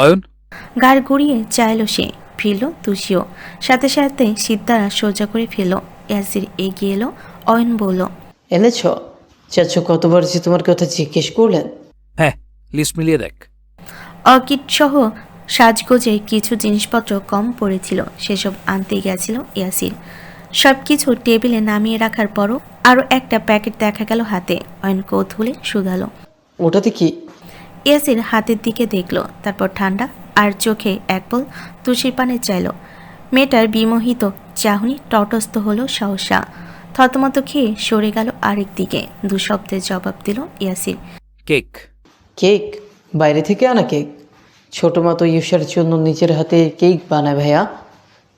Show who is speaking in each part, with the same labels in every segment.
Speaker 1: অয়ন।
Speaker 2: গাড় ঘুরিয়ে চাইল সে, ফিরল তুষিও, সাথে সাথে সিদ্ধারা সোজা করে ফেলল। ইয়াসির এগিয়ে এলো। অয়ন বলল,
Speaker 3: এনেছ? চাচু কতবার যে তোমার কথা জিজ্ঞেস করলেন?
Speaker 1: হ্যাঁ, লিস্ট মিলিয়ে দেখ।
Speaker 2: অর্কিড সহ সাজগোজে কিছু জিনিসপত্র কম পড়েছিল, সেসব আনতে গেছিল ইয়াসির। সবকিছু টেবিলে নামিয়ে রাখার পরও আরও একটা প্যাকেট দেখা গেল হাতে। অয়ন কৌতূহলে শুধালো,
Speaker 3: ওটাতে কি?
Speaker 2: ইয়াসির হাতের দিকে দেখল, তারপর ঠান্ডা আর চোখে এক পল তুষির পানে চাইল। মেয়েটার বিমোহিত চাহনি তটস্থ হলো সহসা। থতমত খেয়ে সরে গেল আরেক দিকে। দুশব্দের জবাব দিল ইয়াসির,
Speaker 1: কেক।
Speaker 3: কেক? বাইরে থেকে আনা কেক? ছোট মা তো ইউসার জন্য নিজের হাতে কেক বানায় ভাইয়া,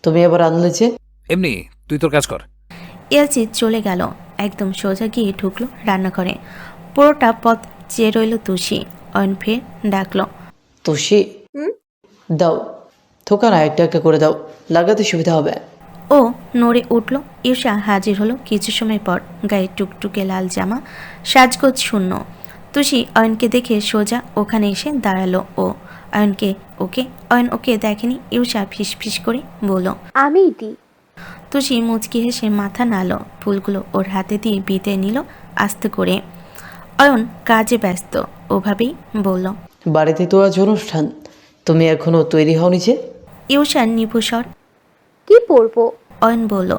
Speaker 3: তুমি আবার আনলে যে?
Speaker 1: এমনি, তুই তোর কাজ কর।
Speaker 2: ইয়াসির চলে গেল, একদম সোজা গিয়ে ঢুকলো রান্নাঘরে। পুরোটা পথ চেয়ে রইল তুষি। অয়ন ফের ডাকল,
Speaker 3: তুষি, দাও থোকা না, একটা একটা করে দাও, লাগাতে সুবিধা হবে।
Speaker 2: ও নড়ে উঠল। ঈর্ষা হাজির হলো কিছু সময় পর, গায়ে টুকটুকে লাল জামা, সাজগোজ শূন্য। তুষি অয়নকে দেখে সোজা ওখানে এসে দাঁড়ালো। অয়ন ওকে দেখেনি। ঈর্ষা ফিস করে বলল,
Speaker 4: আমি দি।
Speaker 2: তুষি মুচকি হেসে মাথা নাড়ল, ফুলগুলো ওর হাতে দিয়ে বিতে নিল আস্তে করে। অয়ন কাজে ব্যস্ত, ওভাবেই বলল,
Speaker 3: বাড়িতে তো আজ অনুষ্ঠান, তুমি এখনো তৈরি হওনি যে?
Speaker 2: ঈর্ষার নিভুস্বর।
Speaker 4: কি পরবো?
Speaker 2: অয়ন বলল,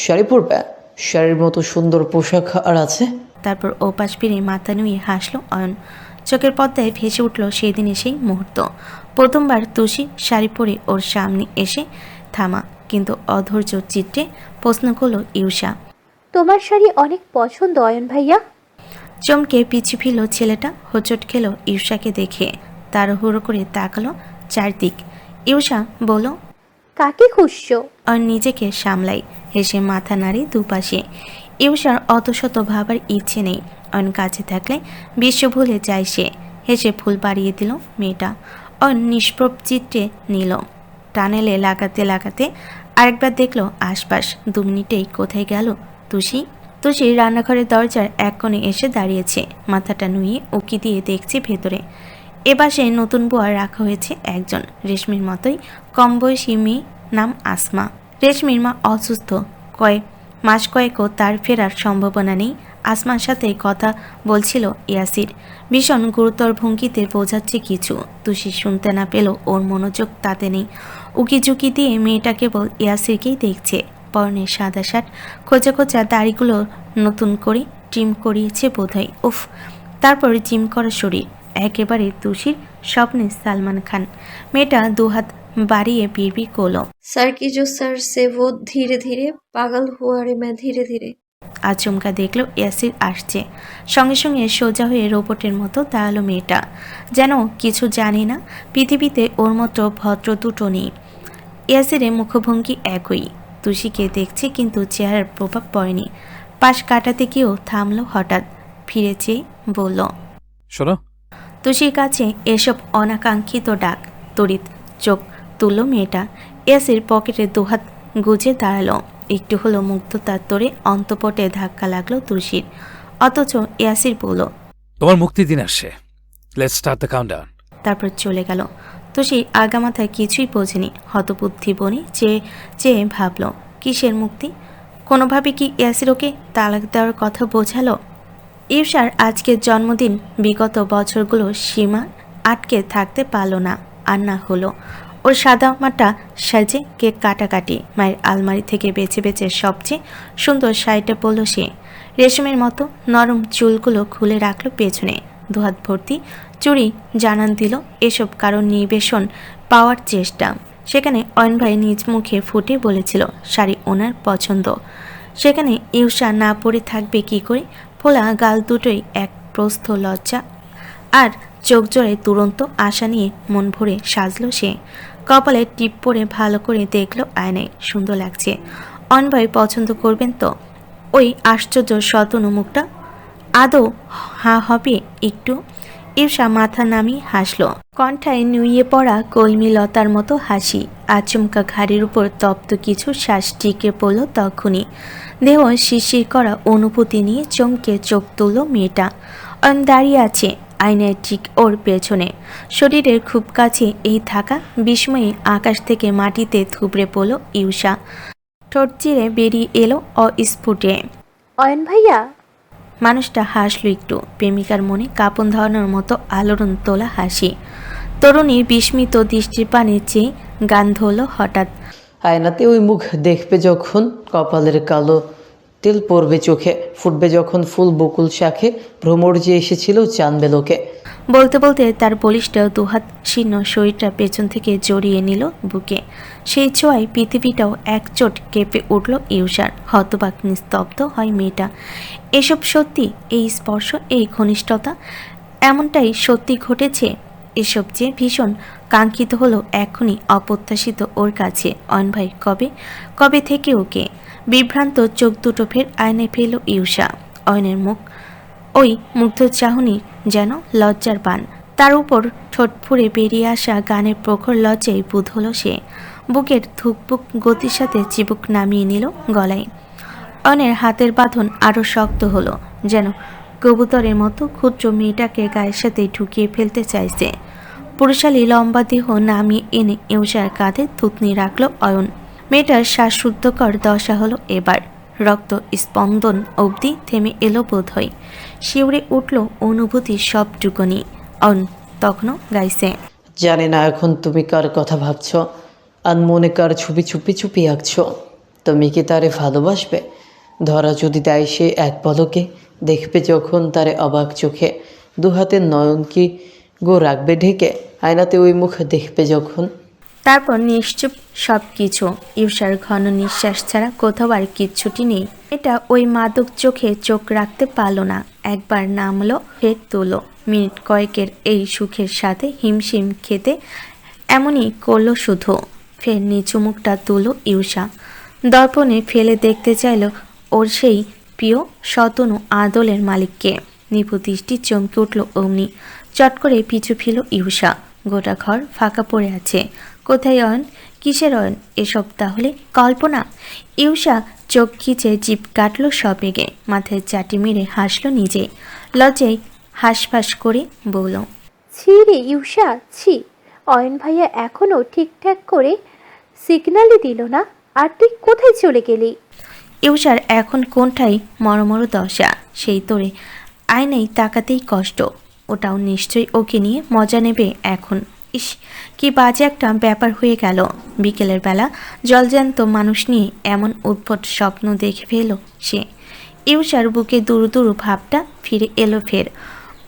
Speaker 3: শাড়ি পরবে? শাড়ির মতো সুন্দর পোশাক আর আছে?
Speaker 2: তারপর ওপাশ ফিরে মাথা নুয়ে হাসলো অয়ন। চোখের পর্দায় ভেসে উঠল সেদিনে সেই মুহূর্ত। প্রথমবার তুষি শাড়ি পরে ওর সামনে এসে থামা, কিন্তু অধৈর্য চিত্রে প্রশ্ন করলো ঈর্ষা।
Speaker 4: তোমার শাড়ি অনেক পছন্দ অয়ন ভাইয়া।
Speaker 2: চমকে পিছু ফিরল ছেলেটা, হোঁচট খেল ঈর্ষাকে দেখে। তাড়াহুড়ো করে তাকালো চারদিক। ঈর্ষা বলল,
Speaker 4: কাকে খুঁজছো?
Speaker 2: অয়ন নিজেকে সামলাই, হেসে মাথা নাড়ি দুপাশে। ঈর্ষার অত শত ভাবার ইচ্ছে নেই। অয়ন কাছে থাকলে বিশ্ব ভুলে যায় সে। হেসে ফুল বাড়িয়ে দিল মেয়েটা। অয়ন নিষ্প্রভ চিত্রে নিল, টানেলে লাগাতে আরেকবার দেখলো আশপাশ। 2 মিনিটেই কোথায় গেল তুষি। রান্নাঘরের দরজার এক কোণে এসে দাঁড়িয়েছে, মাথাটা নুয়ে উকি দিয়ে দেখছে ভেতরে। এপাশে নতুন বোয়া রাখা হয়েছে একজন, রেশমির মতোই কম বয়সী মেয়ে, নাম আসমা। রেশমির মা অসুস্থ, মাস কয়েকও তার ফেরার সম্ভাবনা নেই। আসমার সাথে কথা বলছিল ইয়াসির, ভীষণ গুরুতর ভঙ্গিতে বোঝাচ্ছে কিছু। তুষি শুনতে না পেল, ওর মনোযোগ তাতে নেই। উকিঝুঁকি দিয়ে মেয়েটা কেবল ইয়াসিরকেই দেখছে। পরনে সাদা শার্ট, খোঁচা খোঁচা দাড়িগুলো নতুন করে ট্রিম করিয়েছে বোধহয়। উফ, তারপর জিম করা শরীর, একেবারে তুষির স্বপ্নে সালমান খান। মেয়েটা দুহাত বাড়িয়ে বিড়বিড় করলো,
Speaker 5: सर की जो सर से वो धीरे धीरे पागल हुआ रे मैं धीरे धीरे।
Speaker 2: আচমকা দেখলো ইয়াসির আসছে। সঙ্গে সঙ্গে সোজা হয়ে রোবটের মতো দাঁড়ালো মেয়েটা, যেন কিছু জানে না। পৃথিবীতে ওর মতো ভদ্র দুটো নেই। ইয়াসিরের মুখভঙ্গি একই। তুষিকে দেখছে কিন্তু চেহারার প্রভাব পড়েনি। পাশ কাটাতে গিয়েও থামলো হঠাৎ, ফিরে চেয়ে বলল,
Speaker 1: শোনো।
Speaker 2: তুষির কাছে এসব অনাকাঙ্ক্ষিত ডাক। তড়িৎ চোখ তুলল মেয়েটা। ইয়াসির পকেটে দুহাত গুজে দাঁড়ালো। একটু হলো মুগ্ধতার তোরে অন্তপটে ধাক্কা লাগলো তুষির। অথচ ইয়াসির বলল,
Speaker 1: তোমার মুক্তির দিন আসছে, লেটস স্টার্ট দ্য কাউন্টডাউন।
Speaker 2: তারপর চলে গেল। তুষি আগামাথায় কিছুই বোঝেনি। হতবুদ্ধি বনে চেয়ে ভাবল, কিসের মুক্তি? কোনোভাবে কি ইয়াসির ওকে তালাক দেওয়ার কথা বোঝালো? ঈর্ষার আজকের জন্মদিন, বিগত বছরগুলো সীমা আটকে থাকতে পারল না। আর না হলো ওর সাদা মাটা সাজে কেক কাটাকাটি। মায়ের আলমারি থেকে বেছে বেছে সবচেয়ে সুন্দর শাড়িটা পরল সে। রেশমের মতো নরম চুলগুলো খুলে রাখলো পেছনে। দুহাত ভর্তি চুড়ি জানান দিল এসব কারণ নিবেশন পাওয়ার চেষ্টা। সেখানে অয়ন ভাই নিজ মুখে ফুটে বলেছিল শাড়ি ওনার পছন্দ। সেখানে ঈর্ষা না পড়ে থাকবে কি করে? ফোলা গাল দুটোই এক প্রস্থ লজ্জা আর চোখ জোড়ে তুরন্ত আশা নিয়ে মন ভরে সাজলো সে। কপালে টিপ পরে ভালো করে দেখলো আয়নায়, সুন্দর লাগছে। অনভাই পছন্দ করবেন তো? ওই আশ্চর্য শতনু মুখটা আদৌ হবে একটু? ঈর্ষা মাথা নামিয়ে হাসলো, কণ্ঠায় নুইয়ে পড়া কলমি লতার মতো হাসি। আচমকা ঘাড়ির উপর তপ্ত কিছু শ্বাস টিকে পড়ল তখনই। দেহ শিরশির করা অনুভূতি নিয়ে চমকে চোখ তুলল মেয়েটা। অয়ন দাঁড়িয়ে আছে, আয়নায় ঠিক ওর পেছনে, শরীরের খুব কাছে এই থাকা বিস্ময়ে আকাশ থেকে মাটিতে থুবড়ে পড়ল ইউষা। ঠোঁট চিরে বেরিয়ে এলো অস্ফুটে।
Speaker 4: অয়ন ভাইয়া।
Speaker 2: মানুষটা হাসল একটু, প্রেমিকার মনে কাঁপন ধরানোর মতো আলোড়ন তোলা হাসি। তরুণীর বিস্মিত দৃষ্টির পানে চেয়ে গান ধরল হঠাৎ।
Speaker 3: আয়নাতে ওই মুখ দেখবে যখন, কপালের কালো তেল পড়বে চোখে, ফুটবে যখন ফুল বকুল শাখে, ভ্রমর যে এসেছিল জানবে লোকে।
Speaker 2: বলতে বলতে তার বলিষ্ঠ দুহাত শীর্ণ শরীরটা পেছন থেকে জড়িয়ে নিল বুকে। সেই ছোঁয়ায় পৃথিবীটাও একচোট কেঁপে উঠল ইউষার। হতবাক নিস্তব্ধ হয় মেয়েটা। এসব সত্যি? এই স্পর্শ, এই ঘনিষ্ঠতা, এমনটাই সত্যি ঘটেছে? এসব যে ভীষণ কাঙ্ক্ষিত হলো এখনই অপ্রত্যাশিত ওর কাছে। অয়ন ভাই কবে কবে থেকে ওকে? বিভ্রান্ত চোখ দুটো ফের আয়নায় ফেলল ইউষা। অয়নের মুখ, ওই মুগ্ধ চাহনি যেন লজ্জার বান। তার উপর ঠোঁট ফুঁড়ে বেরিয়ে আসা গানের প্রখর লজ্জায় বুধ হলো সে। বুকের ধুকপুক গতির সাথে চিবুক নামিয়ে নিল গলায়। অয়নের হাতের বাঁধন আরও শক্ত হলো, যেন কবুতরের মতো ক্ষুদ্র মেয়েটাকে গায়ের সাথে ঢুকিয়ে ফেলতে চাইছে। পুরুষালী লম্বা দেহ নামিয়ে এনে ইউষার কাঁধে থুতনি রাখল অয়ন। মেয়েটার শ্বাসরুদ্ধকর দশা হলো এবার। রক্ত স্পন্দন অবধি থেমে এলো বোধ হয়। শিউরে উঠল অনুভূতির সবটুকুনি। অয়ন তখনও গাইছে।
Speaker 3: জানি না এখন তুমি কার কথা ভাবছ, আর মনে কার ছবি চুপি চুপি আঁকছ। তুমি কি তারে ভালোবাসবে? ধরা যদি দেয় সে এক পলকে, দেখবে যখন তারে অবাক চোখে, দু হাতের নয়ন কি গো রাখবে ঢেকে, আয়নাতে ওই মুখ দেখবে যখন।
Speaker 2: তারপর নিশ্চুপ সব কিছু। ইউষার ঘন নিঃশ্বাস ছাড়া কোথাও আর কিচ্ছুটি নেই। এটা ওই মাদক চোখে চোখ রাখতে পারল না। একবার নামলো, ফের তুলো। মিনিট কয়েকের এই সুখের সাথে হিমশিম খেতে এমনই করলো শুধু। ফের নিচু মুখটা তুলো ইউষা। দর্পণে ফেলে দেখতে চাইল ওর সেই প্রিয় শতনু আদলের মালিককে। নিপু দৃষ্টি চমকে উঠল অমনি। চট করে পিছু ফিল ইউষা। গোটা ঘর ফাঁকা পড়ে আছে। কোথায় অয়ন? কিসের অয়ন এসব? তাহলে কল্পনা? ইউষা চোখ খিচে জিভ কাটল সবেগে। মাথায় চাটি মেরে হাসল নিজে। লজ্জায় হাঁসফাঁস করে বলল,
Speaker 4: ছি রে ইউষা, ছি। অয়ন ভাইয়া এখনো ঠিকঠাক করে সিগন্যালই দিল না, আর তুই কোথায় চলে গেলি?
Speaker 2: ইউষার এখন কোনটাই মরমর দশা। সেই তোরে আয়নায় তাকাতেই কষ্ট। ওটাও নিশ্চয়ই ওকে নিয়ে মজা নেবে এখন। ইস, কি বাজে একটা ব্যাপার হয়ে গেল। বিকেলের বেলা জলজ্যান্ত মানুষ নিয়ে এমন উদ্ভট স্বপ্ন দেখে ফেল সে। ইউষার বুকে দুরু দুরু ভাবটা ফিরে এলো ফের।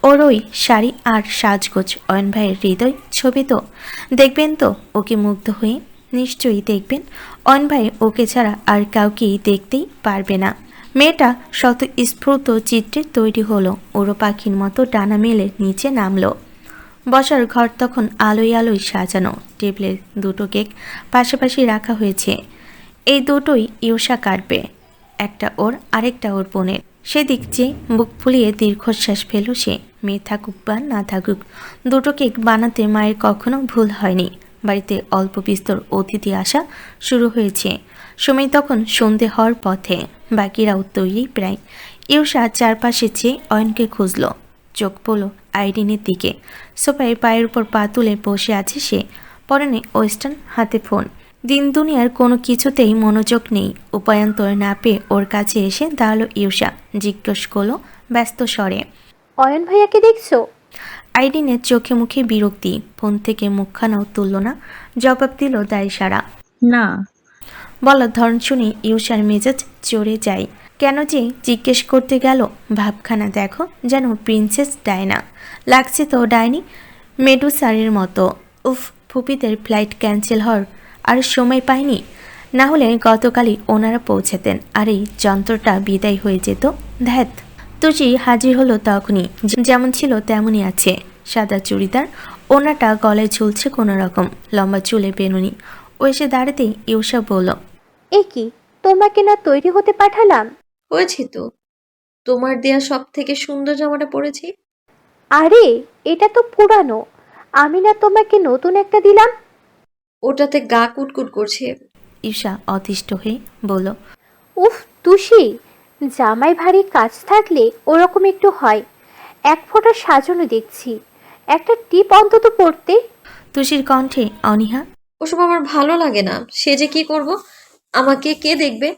Speaker 2: ওর ওই শাড়ি আর সাজগোজ, অয়ন ভাইয়ের হৃদয় ছবি তো। দেখবেন তো ওকে মুগ্ধ হয়ে? নিশ্চয়ই দেখবেন। অয়ন ভাই ওকে ছাড়া আর কাউকেই দেখতেই পারবে না। মেয়েটা শত স্ফূর্ত চিত্রে তৈরি হলো। ওরও পাখির মতো ডানা মেলে নিচে নামলো। বসার ঘর তখন আলোয় আলোয় সাজানো। টেবিলের দুটো কেক পাশাপাশি রাখা হয়েছে। এই দুটোই ইউষা কাটবে। একটা ওর, আরেকটা ওর বোনের। সেদিক চেয়ে বুক ফুলিয়ে দীর্ঘশ্বাস ফেল সে। মেয়ে থাকুক বা না থাকুক, দুটো কেক বানাতে মায়ের কখনো ভুল হয়নি। বাড়িতে অল্প বিস্তর অতিথি আসা শুরু হয়েছে। সময় তখন সন্ধে হওয়ার পথে। বাকিরাও তৈরি প্রায়। ইউষা চারপাশে চেয়ে অয়নকে খুঁজল। চোখ পড়ল আইরিনের দিকে। সোফায় পায়ের উপর পা তুলে বসে আছে সে। পরনে ওয়েস্টার্ন, হাতে ফোন। দিন দুনিয়ার কোনো কিছুতেই মনোযোগ নেই। উপায়ান্তর না পেয়ে ওর কাছে এসে দাঁড়ালো ইউষা। জিজ্ঞেস করলো ব্যস্ত স্বরে,
Speaker 4: অয়ন ভাইয়াকে দেখছো?
Speaker 2: আইরিনের চোখে মুখে বিরক্তি। ফোন থেকে মুখখানাও তুলল না। জবাব দিল দায় সারা।
Speaker 6: না।
Speaker 2: বলার ধরন শুনে ইউষার মেজাজ চড়ে যায়। কেন যে জিজ্ঞেস করতে গেল? ভাবখানা দেখো, যেন প্রিন্সেস ডায়না লাগছে তো। ডাইনি মেডুসারের মতো। উফ, ফুপিদের ফ্লাইট ক্যান্সেল হওয়ার আর সময় পায়নি। না হলে গতকালই ওনারা পৌঁছাতেন আর এই যন্ত্রটা বিদায় হয়ে যেত। ধ্যাত। তুজি হাজির হলো তখনই। যেমন ছিল তেমনই আছে। সাদা চুড়িদার, ওনাটা গলায় ঝুলছে কোনো রকম। লম্বা চুলে বেনুনি। ও এসে দাঁড়াতেই ইউষা বলল,
Speaker 4: এ কি, তোমাকে না তৈরি হতে পাঠালাম?
Speaker 5: হয়েছি তো, তোমার দেয়া সব থেকে সুন্দর জামাটা পরেছি।
Speaker 4: আরে এটা তো পুরানো, আমি না তোমাকে নতুন একটা দিলাম?
Speaker 5: ওটাতে গা কুটকুট করছে।
Speaker 2: ঈশা অতিষ্ঠ হয়ে বলল,
Speaker 4: উফ তুষি, জামাই ভারী কাজ থাকলে ওরকম একটু হয়। এক ফোঁটা সাজানো দেখছি, একটা টিপ অন্তত পড়তে।
Speaker 2: তুষির কণ্ঠে অনীহা।
Speaker 5: ওসব আমার ভালো লাগে না, সে যে কি করব, আমাকে কে দেখবে?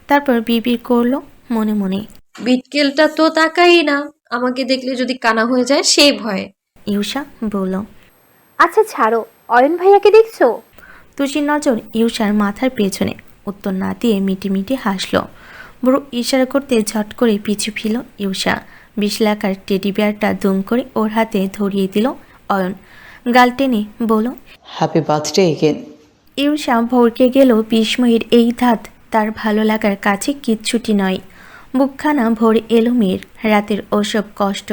Speaker 2: তারপর বিড়বিড় করলো মনে মনে।
Speaker 5: বিটকেলটা তো তাকাই না, আমাকে দেখলে যদি কানা হয়ে যায় সেই ভয়ে।
Speaker 2: ইউষা বলল।
Speaker 4: আচ্ছা ছাড়ো, অয়ন ভাইয়াকে দেখছো?
Speaker 2: তুষির নজর ইউষার মাথার পেছনে, উত্তর না দিয়ে মিটি হাসলো। বুড়ো ইশারা করতে ঝট করে পিছু ফিল ইউষা। বিশলাকার টেডি বিয়ারটা দুম করে ওর হাতে ধরিয়ে দিল অয়ন। গাল টেনে বলল,
Speaker 3: হ্যাপি বার্থডে এগেন।
Speaker 2: ইউষা ভরকে গেল বিস্ময়ের এই ধাত তার ভালো লাগার কাছে কিচ্ছুটি নয়। বুকখানা ভরে এলো মেয়ের। রাতের ওসব কষ্ট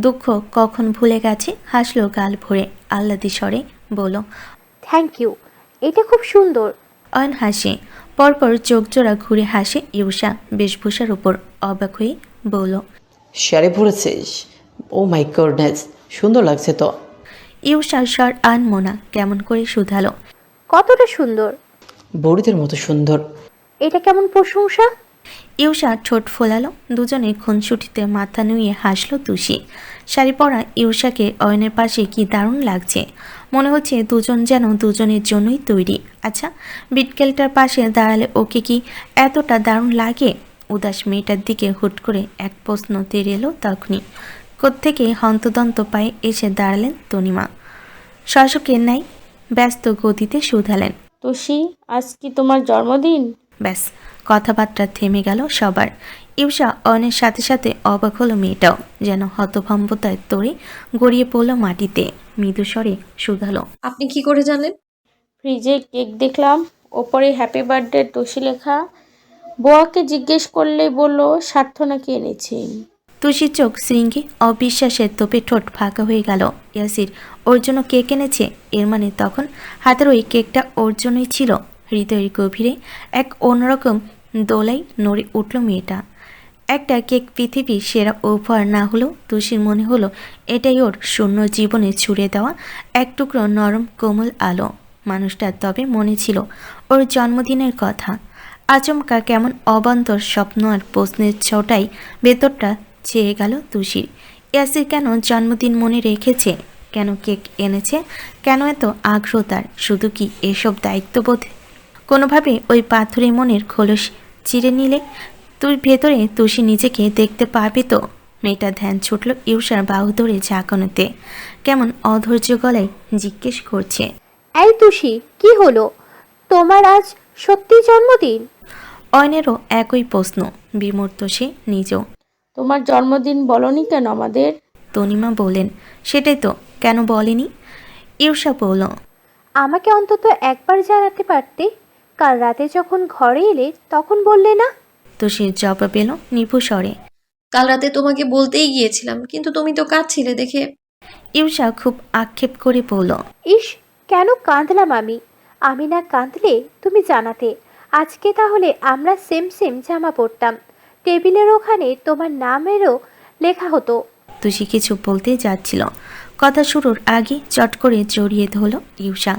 Speaker 2: দুঃখ কখন ভুলে গেছে। হাসলো গাল ভরে আহ্লাদি স্বরে বলল,
Speaker 4: থ্যাংক ইউ, এটা খুব সুন্দর।
Speaker 2: অয়ন হাসে। পরপর চোখ জোড়া ঘুরে হাসে ইউষা বেশভূষার উপর অবাক হয়ে বলল,
Speaker 3: শাড়ি পরেছিস? ও মাই গডনেস, সুন্দর লাগছে তো।
Speaker 2: ইউষা স্বর আনমোনা কেমন করে শুধালো,
Speaker 4: কতটা সুন্দর?
Speaker 3: বড়িদের মতো সুন্দর।
Speaker 4: এটা কেমন প্রশংসা?
Speaker 2: ইউষা ঠোঁট ফোলালো। দুজনে খুনসুটিতে মাথা নুয়ে হাসলো তুষি। শাড়ি পরা ইউষাকে অয়নের পাশে কি দারুণ লাগছে। মনে হচ্ছে দুজন যেন দুজনের জন্যই তৈরি। আচ্ছা, বিটকেলটার পাশে দাঁড়ালে ওকে কি এতটা দারুণ লাগে? উদাস মেয়েটার দিকে হুট করে এক প্রশ্ন তেড়ে এলো তখনই। কোত্থেকে হন্তদন্ত পায়ে এসে দাঁড়ালেন তনিমা। শাসকের ন্যায় ব্যস্ত গতিতে শুধালেন,
Speaker 6: তুষি, আজ কি তোমার জন্মদিন?
Speaker 2: ব্যাস, কথাবার্তা থেমে গেল সবার। ইউষা অয়নের সাথে সাথে অবাক হলো মেয়েটাও, যেন হতভম্বতায় তোড়ে গড়িয়ে পড়ল মাটিতে। মৃদু স্বরে শুধালো,
Speaker 5: আপনি কি করে জানলেন?
Speaker 6: ফ্রিজে কেক দেখলাম, ওপরে হ্যাপি বার্থডে তুষি লেখা। বোয়াকে জিজ্ঞেস করলেই বলল স্বার্থ নাকি এনেছি।
Speaker 2: তুষির চোখ শৃঙ্গে অবিশ্বাসের তোপে ঠোঁট ফাঁকা হয়ে গেল। ইয়াসির ওর জন্য কেক এনেছে, এর মানে তখন হাতের ওই কেকটা ওর জন্যই ছিল। হৃদয়ের গভীরে এক অন্যরকম দোলাই নড়ে উঠল মেয়েটা। একটা কেক পৃথিবীর সেরা উপহার না হলেও তুষির মনে হলো এটাই ওর শূন্য জীবনে ছুড়ে দেওয়া এক টুকরো নরম কোমল আলো। মানুষটার তবে মনে ছিল ওর জন্মদিনের কথা। আচমকা কেমন অবান্তর স্বপ্ন আর প্রশ্নের ছোটাই ভেতরটা চেয়ে গেল তুষির। ইয়াসির কেন জন্মদিন মনে রেখেছে, কেন কেক এনেছে, কেন এত আগ্রহ তার? শুধু কি এসব দায়িত্ববোধ? কোনোভাবে ওই পাথরে মনের খোলস চিরে নিলে তুই ভেতরে তুষি নিজেকে দেখতে পাবে তো? মেয়েটা ধ্যান ছুটল ইউষার বাহু ধরে ঝাঁকানোতে। কেমন অধৈর্য গলায় জিজ্ঞেস করছে,
Speaker 4: এই তুষি, কি হলো? তোমার আজ সত্যি জন্মদিন?
Speaker 2: অয়নেরও একই প্রশ্ন। বিমূর্ত সে নিজেও।
Speaker 6: তোমার জন্মদিন বলনি কেন আমাদের?
Speaker 2: তনিমা বললেন, সেটাই তো, কেন বলেনি? ইউষা বলল,
Speaker 4: আমাকে অন্তত একবার জানাতে পারতে। কাল রাতে যখন ঘরে এলে তখন বললে না।
Speaker 2: তুষির জবাব এলো নিভু স্বরে।
Speaker 5: কাল রাতে তোমাকে বলতেই গিয়েছিলাম, কিন্তু তুমি তো কাঁদছিলে দেখে।
Speaker 2: ইউষা খুব আক্ষেপ করে বলল,
Speaker 4: ইস, কেন কাঁদলাম আমি? আমি না কাঁদলে তুমি জানাতে। আজকে তাহলে আমরা সেম সেম জামা পরতাম, টেবিলের ওখানে তোমার নামেরও লেখা হতো।
Speaker 2: তুষি কিছু বলতে যাচ্ছিল, কথা শুরুর আগে চট করে জড়িয়ে ধরল ইউষা।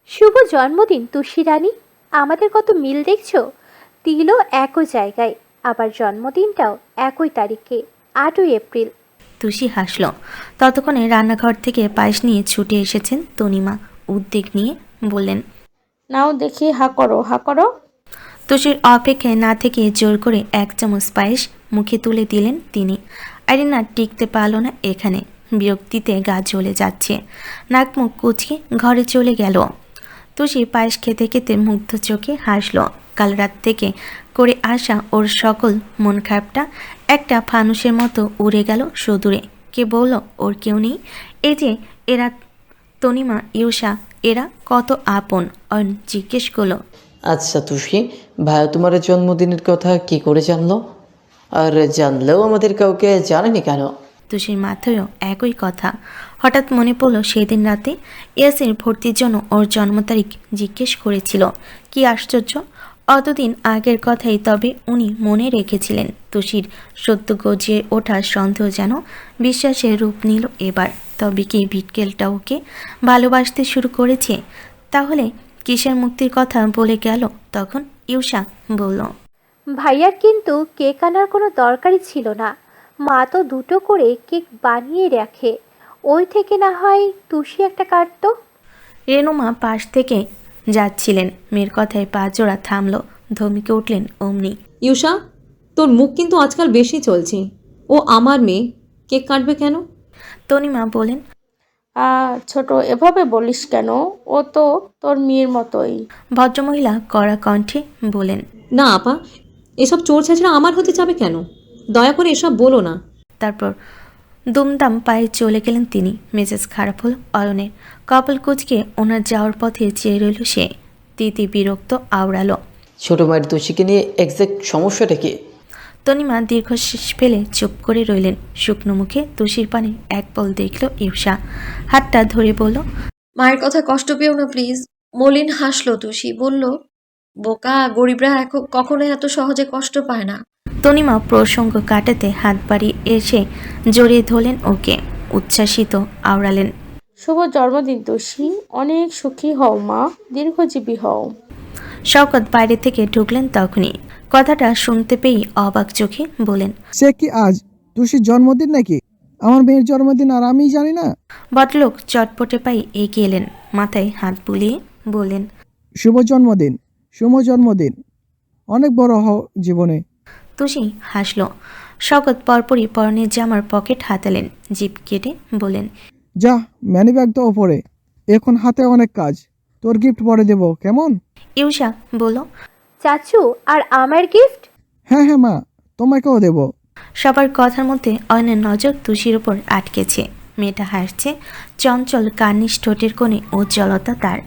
Speaker 4: শুভ জন্মদিন তুষি রানী। আমাদের কত মিল দেখছো? তিলও একই জায়গায়, আবার জন্মদিনটাও একই তারিখে, 8ই এপ্রিল।
Speaker 2: তুষি হাসল। ততক্ষণে রান্নাঘর থেকে পায়েস নিয়ে ছুটে এসেছেন তনিমা। উদ্বেগ নিয়ে বললেন,
Speaker 6: নাও দেখি, হা করো, হা করো।
Speaker 2: তুষির অপেক্ষায় না থেকে জোর করে এক চামচ পায়েস মুখে তুলে দিলেন তিনি। আরিনা টিকতে পারল না এখানে। বিরক্তিতে গা জ্বলে যাচ্ছে। নাক মুখ কুচকে ঘরে চলে গেল। তুষি পায়েস খেতে খেতে মুগ্ধ চোখে হাসল। কাল রাত থেকে করে আসা ওর সকল মন খারাপটা একটা ফানুসের মতো উড়ে গেল সুদূরে। কে বলল ওর কেউ নেই? এই যে এরা, তনিমা, ইউষা, এরা কত আপন? অয়ন জিজ্ঞেস করলো,
Speaker 3: আচ্ছা তুষি, ভাইয়া তোমার জন্মদিনের কথা কি করে জানলো? আর জানলেও আমাদের কাউকে জানেনি কেন?
Speaker 2: তুষির মাথায়ও একই কথা। হঠাৎ মনে পড়ল সেদিন রাতে ইয়াসির ভর্তির জন্য ওর জন্ম তারিখ জিজ্ঞেস করেছিল। কি আশ্চর্য, অতদিন আগের কথাই তবে উনি মনে রেখেছিলেন। তুষির সদ্য গজিয়ে ওঠা সন্দেহ যেন বিশ্বাসের রূপ নিল এবার। তবে কি বিটকেলটা ওকে ভালোবাসতে শুরু করেছে? তাহলে কিসের মুক্তির কথা বলে গেল তখন? ইউষা বলল,
Speaker 4: ভাইয়ার কিন্তু কেক আনার কোনো দরকারই ছিল না। মা তো দুটো করে কেক বানিয়ে রাখে, ওই থেকে না হয় তুষি একটা কাটতো।
Speaker 2: রেনুমা পাশ থেকে যাচ্ছিলেন, মেয়ের কথায় পা জোড়া থামলো, ধমিকে উঠলেন অমনি।
Speaker 7: ইউষা, তোর মুখ কিন্তু আজকাল বেশি চলছে। ও আমার মেয়ে, কেক কাটবে কেন?
Speaker 2: তনিমা বলেন,
Speaker 6: ছোট, এভাবে বলিস কেন? ও তো তোর মেয়ের মতোই।
Speaker 2: ভদ্রমহিলা কড়া কণ্ঠে বলেন।
Speaker 7: না আপা, এসব চোর ছেঁচড়া আমার হতে যাবে কেন? দয়া করে এসব বলো না।
Speaker 2: তারপর দুমদাম পায়ে চলে গেলেন তিনি। মেজাজ খারাপ হলো অয়নের। কপাল কুচকে ওনার যাওয়ার পথে চেয়ে রইল সে। তিতি বিরক্ত আওড়ালো।
Speaker 3: ছোট মায়ের দোষীকে নিয়ে এক্সাক্ট সমস্যাটা কি?
Speaker 2: তনিমা দীর্ঘশ্বাস ফেলে চুপ করে রইলেন। শুকনো মুখে তুষির পানে এক পল দেখল ইউষা, হাতটা ধরে বলল,
Speaker 5: মায়ের কথা কষ্ট পেও না প্লিজ। মলিন হাসলো তুষি, বলল, বোকা, গরিবরা কখনোই এত সহজে কষ্ট পায় না।
Speaker 2: তনিমা প্রসঙ্গ কাটাতে হাত বাড়িয়ে এসে জড়িয়ে ধরলেন ওকে। উচ্ছ্বাসিত আওড়ালেন,
Speaker 6: শুভ জন্মদিন তুষি, অনেক সুখী হও মা, দীর্ঘজীবী হও।
Speaker 2: শওকত বাইরে থেকে ঢুকলেন তখনই। কথাটা শুনতে পেয়ে অবাক চোখে বলেন,
Speaker 8: সে কি আজ তুষির জন্মদিন নাকি? আমার মেয়ের জন্মদিন আর আমি জানি না?
Speaker 2: ভদ্রলোক চটপটে পায়ে এগিয়ে এলেন, মাথায় হাত বুলিয়ে বললেন,
Speaker 8: শুভ জন্মদিন, শুভ জন্মদিন, অনেক বড় হও জীবনে।
Speaker 2: তুষি হাসল। শওকত পরপরই পরনের জামার পকেট হাতালেন, জিপ কেটে বলেন,
Speaker 8: যা, ম্যানি ব্যাগ তো ওপরে, এখন হাতে অনেক কাজ, তোর গিফট পরে দেব কেমন?
Speaker 2: ইউষা বলল,
Speaker 4: চাচু, আর আমার গিফট?
Speaker 8: হ্যাঁ হ্যাঁ মা, তোমাকেও দেব।
Speaker 2: সবার কথার মধ্যে অয়নের নজর তুষির উপর আটকেছে। মেয়েটা হাসছে, চঞ্চল কার্নিশ ঠোঁটের কোণে উজ্জ্বলতা তার,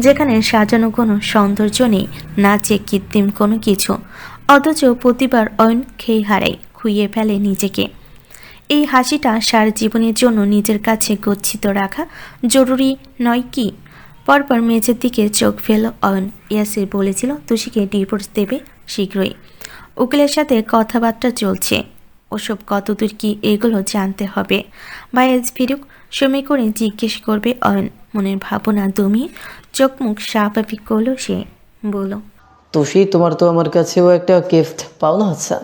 Speaker 2: যেখানে সাজানো কোনো সৌন্দর্য নেই, নাচে কৃত্রিম কোনো কিছু। অথচ প্রতিবার অয়ন খেয়ে হারায়, খুইয়ে ফেলে নিজেকে। এই হাসিটা সারা জীবনের জন্য নিজের কাছে গচ্ছিত রাখা জরুরি নয় কি? পরপর মেঝের দিকে চোখ ফেল অয়ন। ইয়াসির বলেছিল তুষিকে ডিভোর্স দেবে শীঘ্রই। উকিলের সাথে কথাবার্তা চলছে। ওসব কতদূর কি এগুলো জানতে হবে। ভাইয়াজ ফিরুক, সময় করে জিজ্ঞেস করবে অয়ন। মনের ভাবনা দমিয়ে চোখ মুখ স্বাভাবিক করলো সে। বলল,
Speaker 3: তোষী, তোমার তো আমার কাছেও একটা গিফট পাওনা আছে।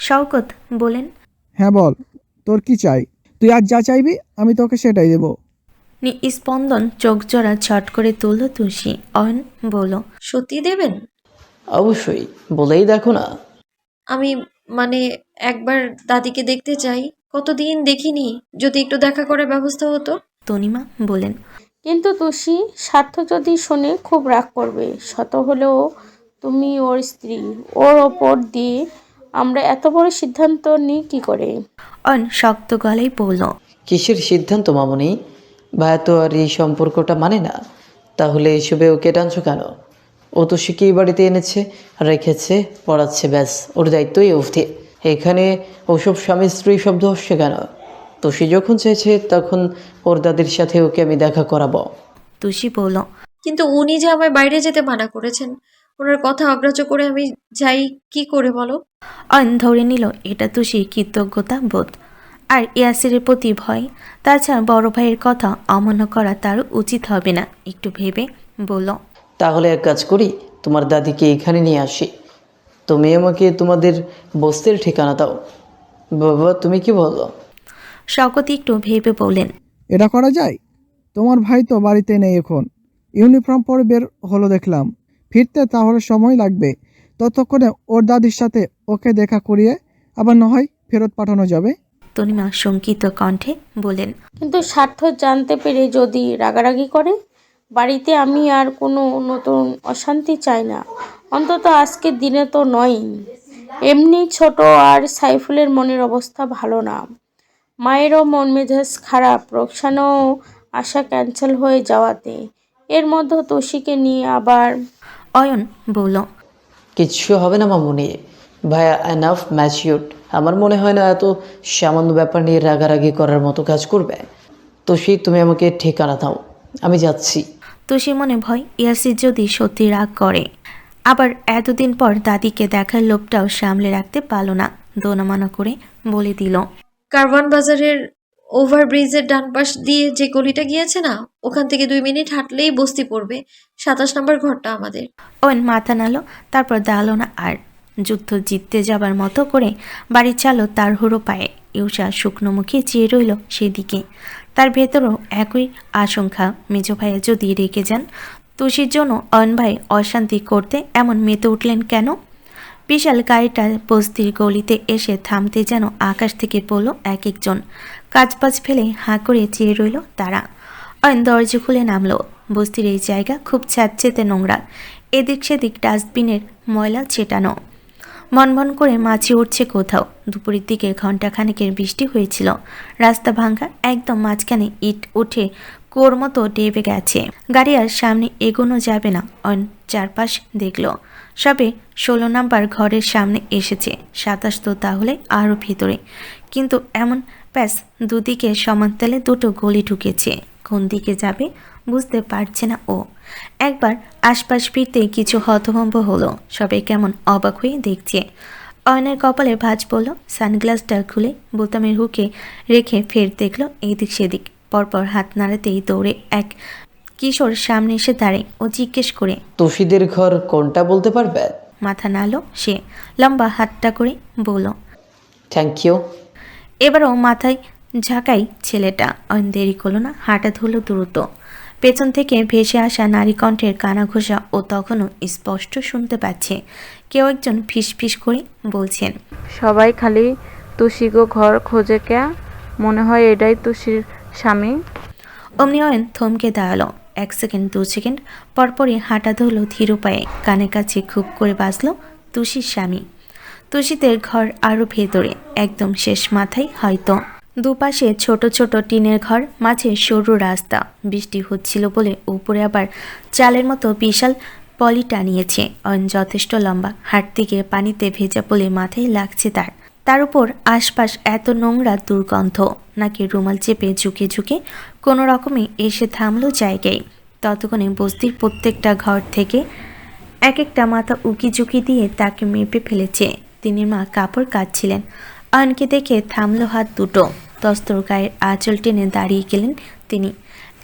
Speaker 2: শওকত বলেন,
Speaker 8: হ্যাঁ বল, তোর কি চাই? তুই আজ যা চাইবি আমি তোকে সেটাই দেব।
Speaker 2: স্পন্দন চোখ জোড়া ছট করে তুলল তুষি। অয়ন বলল,
Speaker 5: সত্যি দেবেন?
Speaker 3: অবশ্যই, বলেই দেখো না।
Speaker 5: আমি মানে একবার দাদিকে দেখতে চাই, কতদিন দেখিনি, যদি একটু দেখা করার ব্যবস্থা হতো।
Speaker 2: তনিমা বলেন,
Speaker 6: কিন্তু তুষি, স্বার্থ যদি শুনে খুব রাগ করবে। শত হলেও তুমি ওর স্ত্রী, ওর ওপর দিয়ে আমরা এত বড় সিদ্ধান্ত নিই কি করে?
Speaker 2: অয়ন শক্ত গলায় বলল,
Speaker 3: কিসের সিদ্ধান্ত মামনি? ভাইয়া তো আর এই সম্পর্কটা মানে না। তাহলে এসবে ওকে টানছো কেন? ও তো শিখেই বাড়িতে এনেছে, রেখেছে, পড়াচ্ছে, ব্যাস ওর দায়িত্বই অবধি। এখানে ওসব স্বামী স্ত্রী শব্দ হচ্ছে কেন? তো সে যখন চেয়েছে তখন ওর দাদির সাথে ওকে আমি দেখা করাবো।
Speaker 2: তুষি বলল,
Speaker 5: কিন্তু উনি যে আমায় বাইরে যেতে মানা করেছেন, ওনার কথা অগ্রাহ্য করে আমি যাই কি করে বলো?
Speaker 2: অয়ন ধরে নিল এটা তুষির কৃতজ্ঞতা বোধ আর ইয়াসিরের প্রতি ভয়। তাছাড়া বড় ভাইয়ের কথা অমান্য করা তারও উচিত হবে না। একটু ভেবে বলল,
Speaker 3: তাহলে এক কাজ করি, তোমার দাদিকে এখানে নিয়ে আসি। তুমি আমাকে তোমাদের বস্তির ঠিকানা দাও। বাবা, তুমি কি বলো?
Speaker 2: শওকত একটু ভেবে বললেন,
Speaker 8: এটা করা যায়? তোমার ভাই তো বাড়িতে নেই এখন, ইউনিফর্ম পরে বের হলো দেখলাম, ফিরতে তাহলে সময় লাগবে। ততক্ষণে ওর দাদির সাথে ওকে দেখা করিয়ে আবার না হয় ফেরত পাঠানো যাবে।
Speaker 2: তনিমা শঙ্কিত কণ্ঠে বলেন,
Speaker 6: কিন্তু স্বার্থ জানতে পেরে যদি রাগারাগি করে? বাড়িতে আমি আর কোনো নতুন অশান্তি চাই না, অন্তত আজকের দিনে তো নয়ই। এমনি ছোট আর সাইফুলের মনের অবস্থা ভালো না, মায়েরও মন মেজাজ খারাপ, রোকসানাও আশা ক্যান্সেল হয়ে যাওয়াতে। এর মধ্যে তোষিকে নিয়ে আবার।
Speaker 2: অয়ন বলল,
Speaker 3: কিচ্ছু হবে না মামুনি, ভাইয়া এনাফ ম্যাচিউরড। আমার মনে হয় না এত সামান্য ব্যাপার নিয়ে রাগারাগি করার মতো কাজ করবে। তো সেই তুমি আমাকে ঠিকানা দাও, আমি যাচ্ছি।
Speaker 2: তুষি মনে ভয় ইয়াসির যদি সত্যি রাগ করে। আবার এতদিন পর দাদিকে দেখার লোভটাও সামলে রাখতে পারল না। দোনামানা করে বলে দিল,
Speaker 5: কারওয়ান বাজারের ওভারব্রিজের ডান পাশ দিয়ে যে গলিটা গিয়েছে না, ওখান থেকে 2 মিনিট হাঁটলেই বস্তি পড়বে। 27 নম্বর ঘরটা আমাদের।
Speaker 2: অয়ন মাথা নাড়ল, তারপর দাঁড়ালো না আর। যুদ্ধ জিততে যাবার মতো করে বাড়ি চালো তার হুড়ো পায়ে। ইউষা শুকনো মুখে চেয়ে রইল সেদিকে। তার ভেতরও একই আশঙ্কা, মেজ ভাইয়া যদি রেগে যান। তুষির জন্য অয়ন ভাই অশান্তি করতে এমন মেতে উঠলেন কেন? বিশাল গাড়িটা বস্তির গলিতে এসে থামতে যেন আকাশ থেকে পড়ল এক একজন। কাজবাজ ফেলে হাঁ করে চেয়ে রইল তারা। অয়ন দরজা খুলে নামলো। বস্তির এই জায়গা খুব ছ্যাঁতচ্যাঁতে নোংরা, এদিক সেদিক ডাস্টবিনের ময়লা ছেটানো, মনমন করে মাছি উঠছে কোথাও। দুপুরের দিকে ঘণ্টাখানেকের বৃষ্টি হয়েছিল। রাস্তা ভাঙ্গা, একদম মাঝখানে ইট উঠে কুয়োর মতো ডেবে গেছে। গাড়ি আর সামনে এগোনো যাবে না। অয়ন চারপাশ দেখল, সবে 16 নাম্বার ঘরের সামনে এসেছে। 27 তো তাহলে আরও ভিতরে। কিন্তু এমন প্যাস, দুদিকে সমানতালে দুটো গলি ঢুকেছে। কোন দিকে যাবে বুঝতে পারছে না ও। একবার আশপাশ ফিরতে কিছু হতভম্ব হলো। সবাই কেমন অবাক হয়ে দেখছে। অয়নের কপালে ভাঁজ পড়ল। সানগ্লাসটা খুলে বোতামের হুকে রেখে ফের দেখল এদিক সেদিক। পরপর হাত নাড়াতেই দৌড়ে এক কিশোর সামনে এসে দাঁড়ায় ও জিজ্ঞেস করে,
Speaker 3: তুষিদের ঘর কোনটা বলতে পারবে?
Speaker 2: মাথা নাড়ল সে। লম্বা হাতটা করে বলল,
Speaker 3: থ্যাংক ইউ।
Speaker 2: এবারও মাথায় ঝাঁকাই ছেলেটা। অয়ন দেরি করল না, হাঁটা ধরল দ্রুত। পেছন থেকে ভেসে আসা নারী কণ্ঠের কানাঘোষা ও তখনও স্পষ্ট শুনতে পাচ্ছে। কেউ একজন ফিসফিস করে বলছেন,
Speaker 9: সবাই খালি তুষিগো ঘর খোঁজে কে, মনে হয় এটাই তুষির স্বামী।
Speaker 2: অমনি অয়ন থমকে দাঁড়ালো। 1 সেকেন্ড 2 সেকেন্ড পরপরই হাঁটা ধরল ধীর পায়ে। কানের কাছে খুব করে বাজল তুষির স্বামী। তুষিদের ঘর আরও ভেতরে, একদম শেষ মাথায় হয়তো। দুপাশে ছোট ছোট টিনের ঘর, মাঝে সরু রাস্তা। বৃষ্টি হচ্ছিল বলে উপরে আবার চালের মতো বিশাল পলি টানিয়েছে। অয়ন যথেষ্ট লম্বা, হাঁটতে গিয়ে পানিতে ভেজা বলে মাথায় লাগছে তার। তার উপর আশপাশ এত নোংরা দুর্গন্ধ। নাকি রুমাল চেপে ঝুঁকে ঝুঁকে কোনো রকমে এসে থামলো জায়গায়। ততক্ষণে বস্তির প্রত্যেকটা ঘর থেকে এক একটা মাথা উকি ঝুঁকি দিয়ে তাকে মেপে ফেলেছে। তিনি মা কাপড় কাচ্ছিলেন। অয়নকে দেখে থামলো হাত দুটো। দস্তর গায়ের আঁচল টেনে দাঁড়িয়ে গেলেন তিনি।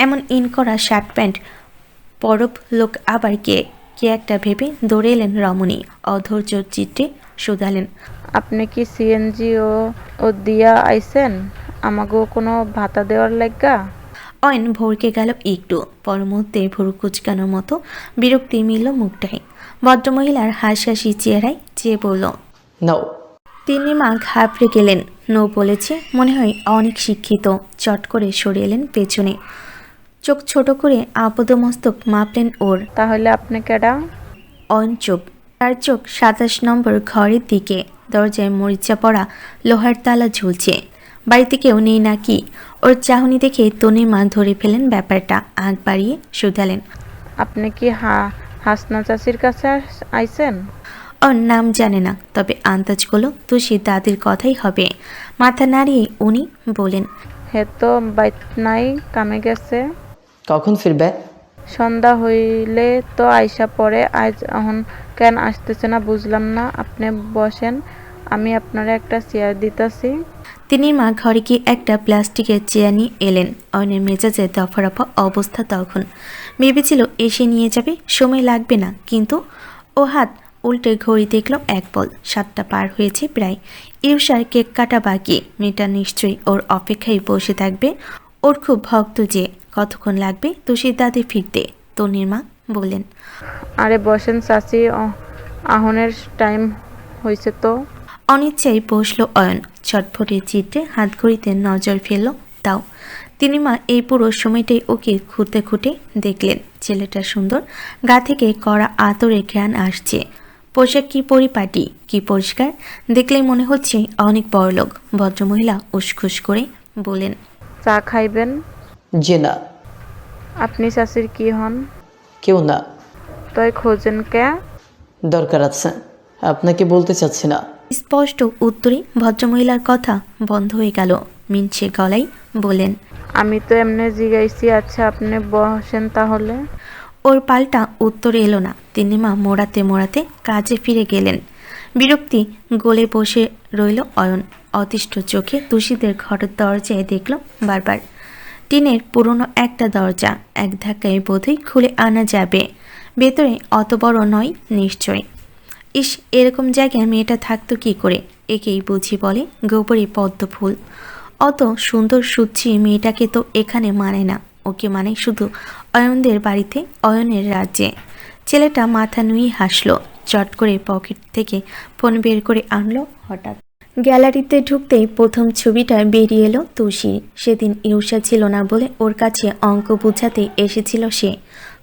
Speaker 2: এমন ইন করা শার্ট প্যান্ট পরব লোক আবার কে একটা ভেবে দৌড়ে এলেন রমণী। অধৈর্য চিত্রে শুধালেন,
Speaker 9: আপনি কি সিএনজি ও দিয়া আইছেন আমাগো কোনো ভাতা দেওয়ার লাগা?
Speaker 2: অয়ন ভরকে গেল একটু। পর মুহূর্তে ভুরু কুচকানোর মতো বিরক্তি মিলল মুখটায়। ভদ্রমহিলার হাসি চেহারায় চেয়ে বলল,
Speaker 3: নাও।
Speaker 2: তিনি মা ঘাবড়ে গেলেন। নো বলেছে মনে হয় অনেক শিক্ষিত। চট করে সরে এলেন পেছনে। চোখ ছোট করে আপদমস্তক মাপলেন ওর।
Speaker 9: তাহলে আপনি কেডা?
Speaker 2: অয়ন চোখ, তার চোখ 27 নম্বর ঘরের দিকে। দরজায় মরিচা পড়া লোহার তালা ঝুলছে। বাড়িতে কেউ নেই নাকি? ওর চাহনি দেখে তনির মা ধরে ফেলেন ব্যাপারটা। আগ বাড়িয়ে শুধালেন,
Speaker 9: আপনি কি হাসনা চাষির কাছে আইছেন?
Speaker 2: ওর নাম জানে না, তবে আন্দাজ করলো তুষি দাদির কথাই হবে। মাথা নাড়িয়ে উনি বলেন,
Speaker 9: হে তো বাইত নাই, কামে গেছে।
Speaker 3: কখন ফিরবে?
Speaker 9: সন্ধ্যা হইলে তো আইসা পরে। আজ এখন কেন আসতেছে না বুঝলাম না। আপনি বসেন, আমি আপনারা একটা চেয়ার দিতেছি।
Speaker 2: তিনি মা ঘরে গিয়ে একটা প্লাস্টিকের চেয়ার নিয়ে এলেন। অয়নের মেজাজে দফারফা অবস্থা তখন। ভেবেছিল এসে নিয়ে যাবে, সময় লাগবে না, কিন্তু ও হাত উল্টে ঘড়ি দেখল 1 বল 7টা পার হয়েছে প্রায়। ইউষার কেক কাটা বাকি। মেয়েটা নিশ্চয়ই ওর অপেক্ষায় বসে থাকবে। ওর খুব ভক্ত যে। কতক্ষণ লাগবে তুষির দাদি ফিরতে? তনির মা বললেন,
Speaker 9: আরে বসেন চাচি, আহনের টাইম হয়েছে তো।
Speaker 2: অনিচ্ছায় বসলো অয়ন। ছটফটে চিত্রে হাত ঘড়িতে নজর ফেলল তাও। তিনি মা এই পুরো সময়টাই ওকে খুঁটে খুঁটে দেখলেন। ছেলেটা সুন্দর, গা থেকে কড়া আতরের ঘ্রাণ আসছে। পোশাক কি পরিপাটি, কি পরিষ্কার, দেখলেই মনে হচ্ছে অনেক বড়লোক। ভদ্রমহিলা উসখুস করে বলেন,
Speaker 9: চা খাইবেন?
Speaker 3: জি না।
Speaker 9: আপনি চাচির কি হন?
Speaker 3: কেউ না।
Speaker 9: তাই খোঁজেন কে?
Speaker 3: দরকার আছে, আপনাকে বলতে চাচ্ছি না।
Speaker 2: স্পষ্ট উত্তরে ভদ্রমহিলার কথা বন্ধ হয়ে গেল। মিনছে গলায় বলেন,
Speaker 9: আমি তো এমনি জিগাইছি। আচ্ছা আপনি বসেন তাহলে।
Speaker 2: ওর পাল্টা উত্তর এলো না। তিনি মা মোড়াতে মোড়াতে কাজে ফিরে গেলেন। বিরক্তি গলে বসে রইল অয়ন। অতিষ্ঠ চোখে তুষিদের ঘরের দরজায় দেখল বারবার। টিনের পুরনো একটা দরজা, এক ধাক্কায় বোধহয় খুলে আনা যাবে। ভেতরে অত বড় নয় নিশ্চয়। ইস, এরকম জায়গায় মেয়েটা থাকতো কি করে? একেই বুঝি বলে গোবরে পদ্ম ফুল। অত সুন্দর সুচ্ছি মেয়েটাকে তো এখানে মানে না, ওকে মানে শুধু অয়নদের বাড়িতে, অয়নের রাজ্যে। ছেলেটা মাথা নুয়ে হাসলো, চট করে পকেট থেকে ফোন বের করে আনলো। হঠাৎ গ্যালারিতে ঢুকতেই প্রথম ছবিটা বেরিয়ে এলো তুষি। সেদিন ইউষা ছিল না বলে ওর কাছে অঙ্ক বুঝাতে এসেছিল সে।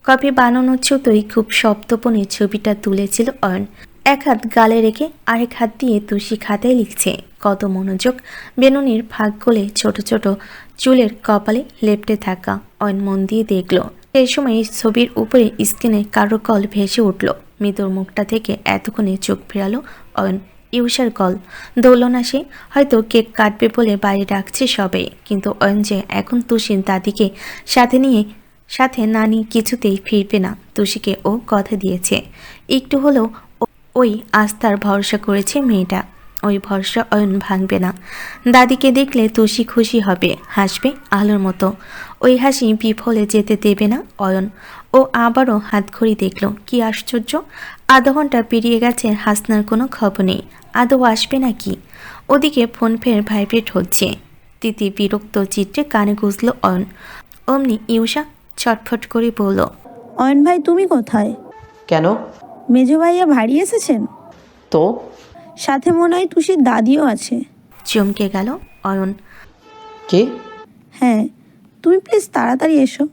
Speaker 2: কপি বানানোর ছুতোই খুব সপ্তপনে ছবিটা তুলেছিল অয়ন। এক হাত গালে রেখে আরেক হাত দিয়ে তুষি খাতায় লিখছে। কত মনোযোগ! বেনুনির ফাঁক গলে ছোট ছোট চুলের কপালে লেপটে থাকা। অয়ন মন দিয়ে দেখল। সেই সময় ছবির উপরে স্ক্রিনে কারো কল ভেসে উঠল। মৃদুর মুখটা থেকে এতক্ষণে চোখ ফেরালো অয়ন। ইউষার কল। দৌড়ল না সে, হয়তো কেক কাটবে বলে বাইরে ডাকছে সবে, কিন্তু অয়ন যে এখন তুষির দাদিকে সাথে না নিয়ে কিছুতেই ফিরবে না। তুষিকে ও কথা দিয়েছে, একটু হলেও ওই আস্থার ভরসা করেছে মেয়েটা। ওই ভরসা অয়ন ভাঙবে না। দাদিকে দেখলে তুষি খুশি হবে, হাসবে আলোর মতো। ওই হাসি বিফলে যেতে দেবে না অয়ন। ও আবারও হাতঘড়ি দেখল। কি আশ্চর্য, আধা ঘন্টা পেরিয়ে গেছে, হাসনার কোনো খবর নেই। আদৌ আসবে নাকি? ওদিকে ফোন ফের ভাইব্রেট হচ্ছে। তিতি বিরক্ত চিত্রে কানে গুঁজল অয়ন। অমনি ইউষা ছটফট করে বলল,
Speaker 10: অয়ন ভাই তুমি কোথায়?
Speaker 3: কেন?
Speaker 10: মেজো ভাইয়া ভারী এসেছেন
Speaker 3: তো?
Speaker 10: সাথে মনে হয় তুষির দাদিও আছে।
Speaker 2: চমকে গেল অয়ন।
Speaker 3: কি?
Speaker 10: হ্যাঁ, তুমি প্লিজ তাড়াতাড়ি এসো।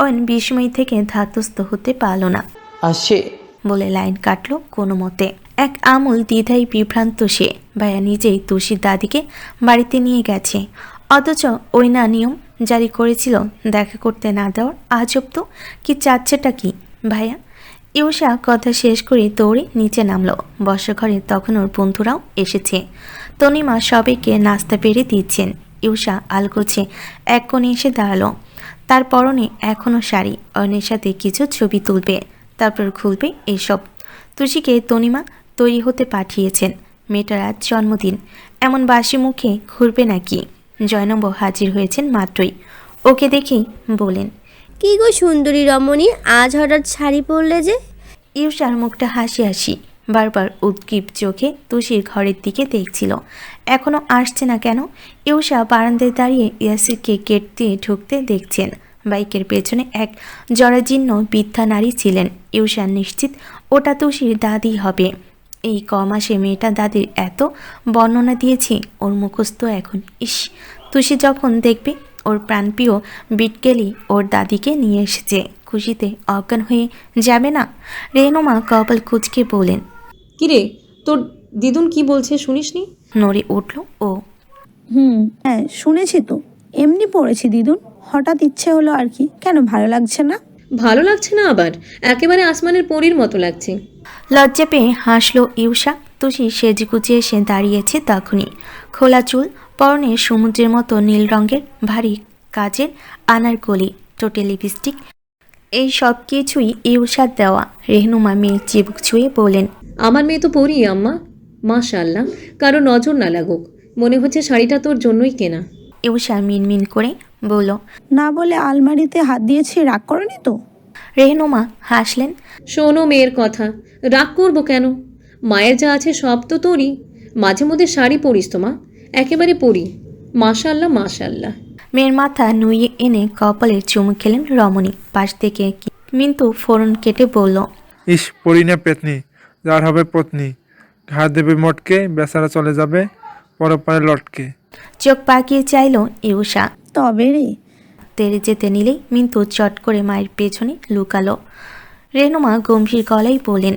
Speaker 2: অয়ন বিস্ময় থেকে ধাতস্থ হতে পারল না,
Speaker 3: আসছে
Speaker 2: বলে লাইন কাটলো কোনো মতে। এক আমূল দ্বিধায় বিভ্রান্ত সে। ভাইয়া নিজেই তুষির দাদিকে বাড়িতে নিয়ে গেছে, অথচ ওই না নিয়ম জারি করেছিল দেখা করতে না দেওয়ার। আজব তো, কি চাচ্ছেটা কি ভাইয়া? ইউষা কথা শেষ করে দৌড়ে নিচে নামলো। বর্ষা ঘরে তখন ওর বন্ধুরাও এসেছে। তনিমা সবাইকে নাস্তা পেরে দিচ্ছেন। ইউষা আলগোছে এক কোণে এসে দাঁড়ালো। তার পরনে এখনও শাড়ি। অয়নের সাথে কিছু ছবি তুলবে, তারপর খুলবে এইসব। তুষিকে তনিমা তৈরি হতে পাঠিয়েছেন। মেয়েটার আজ জন্মদিন, এমন বাসি মুখে ঘুরবে নাকি? জয়নব হাজির হয়েছেন মাত্রই। ওকে দেখেই বলেন,
Speaker 11: কি গো সুন্দরী রমণী, আজ হঠাৎ শাড়ি পরলে যে?
Speaker 2: ইউষার মুখটা হাসি হাসি, বারবার উদ্গ্রীব চোখে তুষির ঘরের দিকে দেখছিল। এখনও আসছে না কেন? ইউষা বারান্দায় দাঁড়িয়ে ইয়াসিরকে গেট দিয়ে ঢুকতে দেখছেন। বাইকের পেছনে এক জরাজীর্ণ বৃদ্ধা নারী ছিলেন। ইউষা নিশ্চিত ওটা তুষির দাদি হবে। এই কমাসে মেয়েটা দাদির এত বর্ণনা দিয়েছি, ওর মুখস্থ এখন। ইস, তুষি যখন দেখবে ওর প্রাণপ্রিয় বিটকেলি ওর দাদিকে নিয়ে এসেছে, খুশিতে অজ্ঞান হয়ে যাবে না? রেনুমা কপাল কুচকে বলেন,
Speaker 7: কিরে তোর দিদুন কি বলছে শুনিসনি?
Speaker 2: নড়ে উঠল ও।
Speaker 10: হ্যাঁ শুনেছি তো, এমনি পড়েছি দিদুন, হঠাৎ ইচ্ছে হলো আর কি। কেন ভালো লাগছে না?
Speaker 7: ভালো লাগছে না আবার? একেবারে আসমানের পরীর মতো লাগছে।
Speaker 2: লজ্জা পেয়ে হাসলো ইউষা। তুষি সেজেগুজে এসে দাঁড়িয়েছে তখনই। খোলা চুল, পরনে সমুদ্রের মতো নীল রঙের ভারী কাজের আনারকলি, ঠোঁটে লিপস্টিক, এই সব কিছুই ইউষার দেওয়া। রেহনুমা মেয়ে চিবুক ছুঁয়ে বলেন,
Speaker 7: আমার মেয়ে তো পরী আম্মা, মাশাআল্লাহ। কারো নজর না লাগুক, মনে হচ্ছে শাড়িটা তোর জন্যই কেনা।
Speaker 2: ইউষা মিনমিন করে বলল,
Speaker 10: না বলে আলমারিতে হাত দিয়েছি, রাগ করনি তো?
Speaker 2: রেহনুমা হাসলেন।
Speaker 7: শোনো মেয়ের কথা, রাগ করবো কেন? মায়ের যা আছে সব তো তোরই। মাঝে মধ্যে শাড়ি পরিস তো মা, একেবারে পরি। মাশাআল্লাহ মাশাআল্লাহ।
Speaker 2: মেয়ের মাথা নুয়ে এনে কপালে চুমু খেলেন রমণী। পাশ থেকে মিন্তু ফোড়ন কেটে বলল,
Speaker 12: ইস পড়ি না পেতনি, যার হবে পত্নী, ঘাড় দেবে মটকে, বেচারা চলে যাবে পরপারে লটকে।
Speaker 2: চোখ পাকিয়ে চাইল ইউষা।
Speaker 10: তবে রে,
Speaker 2: তেড়ে যেতে নিলেই মিন্তু চট করে মায়ের পেছনে লুকালো। রেনুমা গম্ভীর গলায় বলেন,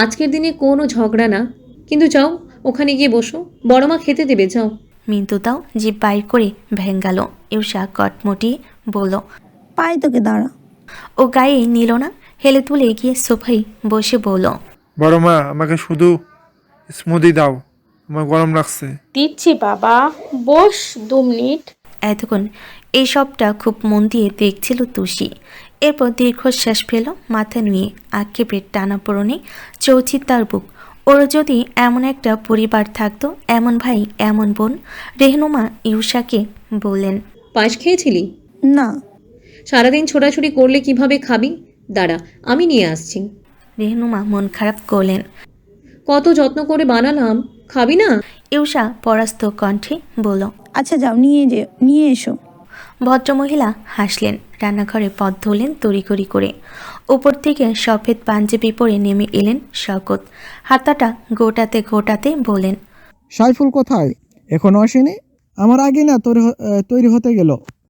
Speaker 7: আজকের দিনে কোনো ঝগড়া না, কিন্তু যাও ওখানে গিয়ে বসো, বড় মা খেতে দেবে, যাও।
Speaker 2: মিন্তু তাও জিভ বাইর করে ভেঙ্গাল। ইউষা কটমটিয়ে বলল,
Speaker 10: পাই তোকে, দাঁড়া।
Speaker 2: ও গায়ে নিল না, হেলে তুলে গিয়ে সোফায় বসে বলল,
Speaker 12: বড় মা আমাকে শুধু স্মুদি দাও, আমার গরম লাগছে।
Speaker 6: দিচ্ছি বাবা, বস 2 মিনিট।
Speaker 2: এতক্ষণ এই সবটা খুব মন দিয়ে দেখছিল তুষি। এরপর দীর্ঘশ্বাস ফেল, মাথা নুয়ে আক্ষেপে টানা পড়নে চৌছি তার বুক। ওর যদি এমন একটা পরিবার থাকতো, এমন ভাই এমন বোন। রেহনুমা ইউষাকে বললেন,
Speaker 7: পায়েস খেয়েছিলি?
Speaker 10: না।
Speaker 7: সারাদিন ছোটাছুটি করলে কিভাবে খাবি? দাঁড়া আমি নিয়ে আসছি।
Speaker 2: রেহনুমা মন খারাপ করলেন।
Speaker 7: কত যত্ন করে বানালাম, খাবি না?
Speaker 2: ইউষা পরাস্ত কণ্ঠে বলল।
Speaker 10: আচ্ছা যাও, নিয়ে এসো।
Speaker 2: ভদ্রমহিলা হাসলেন, রান্নাঘরে পথ ধরলেন তড়িঘড়ি করে। উপর থেকে সফেদ পাঞ্জাবি পরে নেমে এলেন শওকত। হাতাটা গোটাতে গোটাতে বলেন,
Speaker 8: সাইফুল কোথায়? এখনো আসেনি? আমার আগে না তৈরি হতে গেল।